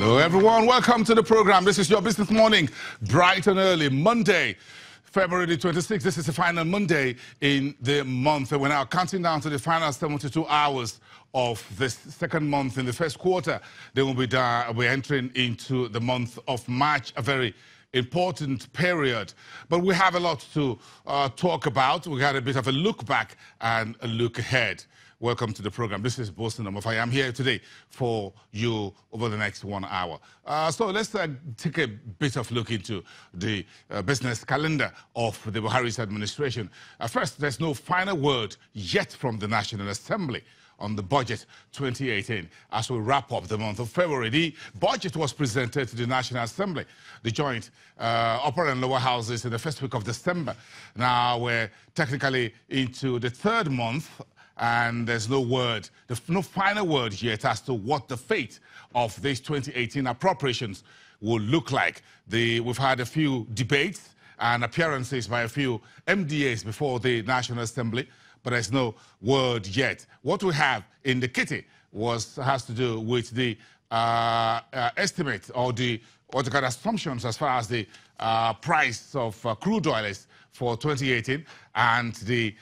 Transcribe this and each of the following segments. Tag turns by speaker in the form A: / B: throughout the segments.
A: Hello, everyone. Welcome to the program. This is your Business Morning, bright and early, Monday, February the 26th. This is the final Monday in the month. And we're now counting down to the final 72 hours of this second month in the first quarter. Then we'll be we're entering into the month of March, a very important period. But we have a lot to talk about. We got a bit of a look back and a look ahead. Welcome to the program. This is Boston Omof. I am here today for you over the next 1 hour. So let's take a bit of look into the business calendar of the Buhari's administration. First, there's no final word yet from the National Assembly on the budget 2018. As we wrap up the month of February, the budget was presented to the National Assembly, the joint upper and lower houses, in the first week of December. Now we're technically into the third month, and there's no word, no final word yet as to what the fate of these 2018 appropriations will look like. We've had a few debates and appearances by a few MDAs before the National Assembly, but there's no word yet. What we have in the kitty has to do with the estimate or the assumptions as far as the price of crude oil is for 2018 and the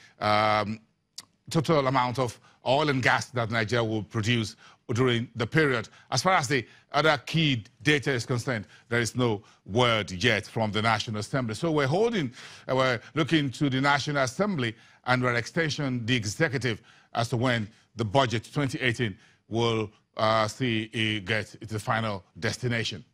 A: total amount of oil and gas that Nigeria will produce during the period. As far as the other key data is concerned, there is no word yet from the National Assembly. So we're looking to the National Assembly and by extension the executive as to when the budget 2018 will see it get to the final destination.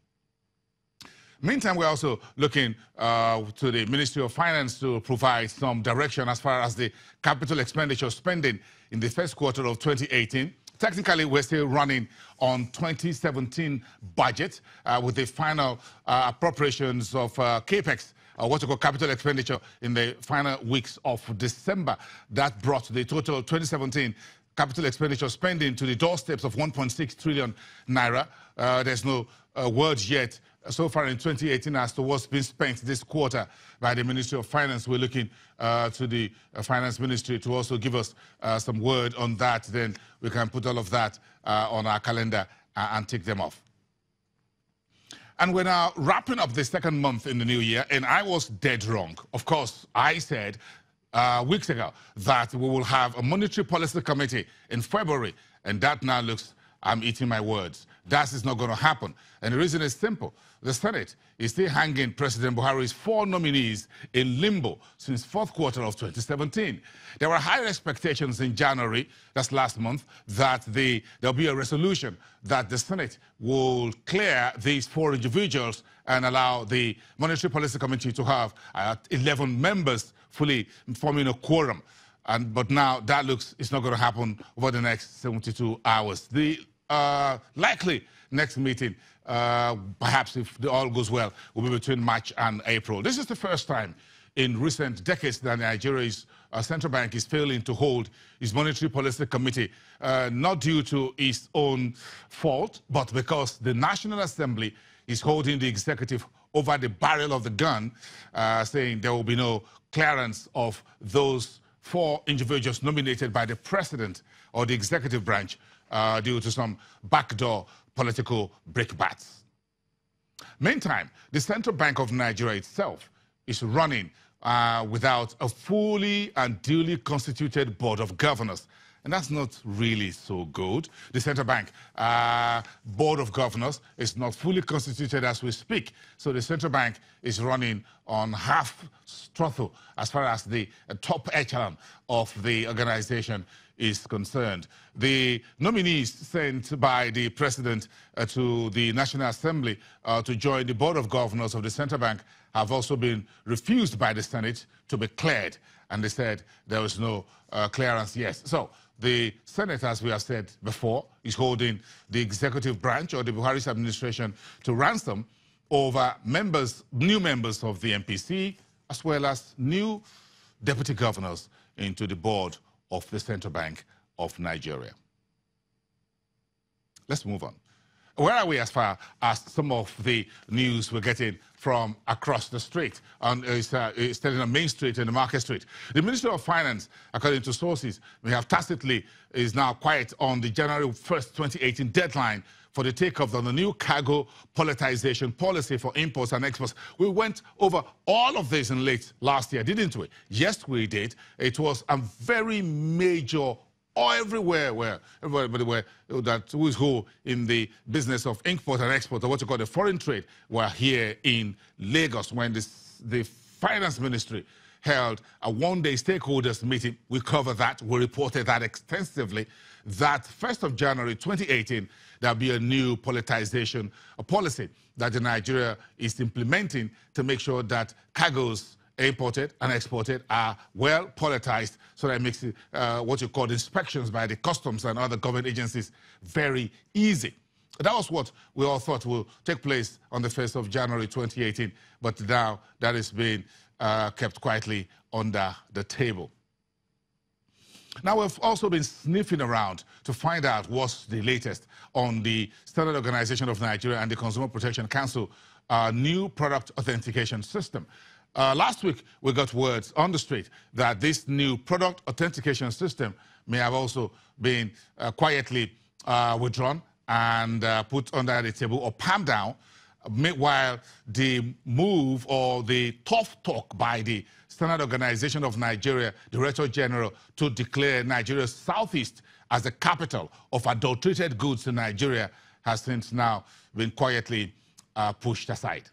A: Meantime, we're also looking to the Ministry of Finance to provide some direction as far as the capital expenditure spending in the first quarter of 2018. Technically, we're still running on 2017 budget with the final appropriations of CAPEX, what you call capital expenditure, in the final weeks of December. That brought the total 2017 capital expenditure spending to the doorsteps of 1.6 trillion naira. There's no word yet so far in 2018 as to what's been spent this quarter by the Ministry of Finance. We're looking to the Finance Ministry to also give us some word on that. Then we can put all of that on our calendar and tick them off. And we're now wrapping up the second month in the new year, and I was dead wrong. Of course, I said weeks ago that we will have a monetary policy committee in February, and that now looks, I'm eating my words. That is not going to happen. And the reason is simple. The Senate is still hanging President Buhari's 4 nominees in limbo since fourth quarter of 2017. There were higher expectations in January, that's last month, that there'll be a resolution that the Senate will clear these 4 individuals and allow the Monetary Policy Committee to have 11 members fully forming a quorum. But now that looks it's not going to happen over the next 72 hours. The likely next meeting, perhaps if all goes well, will be between March and April. This is the first time in recent decades that Nigeria's central bank is failing to hold its monetary policy committee, not due to its own fault, but because the National Assembly is holding the executive over the barrel of the gun, saying there will be no clearance of those 4 individuals nominated by the president or the executive branch due to some backdoor political brickbats. Meantime, the Central Bank of Nigeria itself is running without a fully and duly constituted board of governors. And that's not really so good. The Central Bank Board of Governors is not fully constituted as we speak. So the Central Bank is running on half throttle as far as the top echelon of the organization is concerned. The nominees sent by the President to the National Assembly to join the Board of Governors of the Central Bank have also been refused by the Senate to be cleared. And they said there was no clearance yet. So the Senate, as we have said before, is holding the executive branch or the Buhari's administration to ransom over new members of the MPC, as well as new deputy governors into the board of the Central Bank of Nigeria. Let's move on. Where are we as far as some of the news we're getting from across the street? It's standing on Main Street and the Market Street. The Ministry of Finance, according to sources, we have tacitly is now quiet on the January 1st, 2018 deadline for the takeoff of the new cargo politicization policy for imports and exports. We went over all of this in late last year, didn't we? Yes, we did. It was a very major everywhere where everybody were that who is who in the business of import and export, or what you call the foreign trade, were here in Lagos when the finance ministry held a one-day stakeholders meeting. We covered that. We reported that extensively. That 1st of January 2018, there'll be a new politicization policy that Nigeria is implementing to make sure that cargoes imported and exported are well politicized, so that it makes it, what you call inspections by the customs and other government agencies very easy. That was what we all thought will take place on the 1st of January 2018, but now that is being kept quietly under the table. Now, we've also been sniffing around to find out what's the latest on the Standard Organization of Nigeria and the Consumer Protection Council new product authentication system. Last week, we got words on the street that this new product authentication system may have also been quietly withdrawn and put under the table or palmed down. Meanwhile, the move or the tough talk by the Standard Organization of Nigeria Director General to declare Nigeria's southeast as the capital of adulterated goods in Nigeria has since now been quietly pushed aside.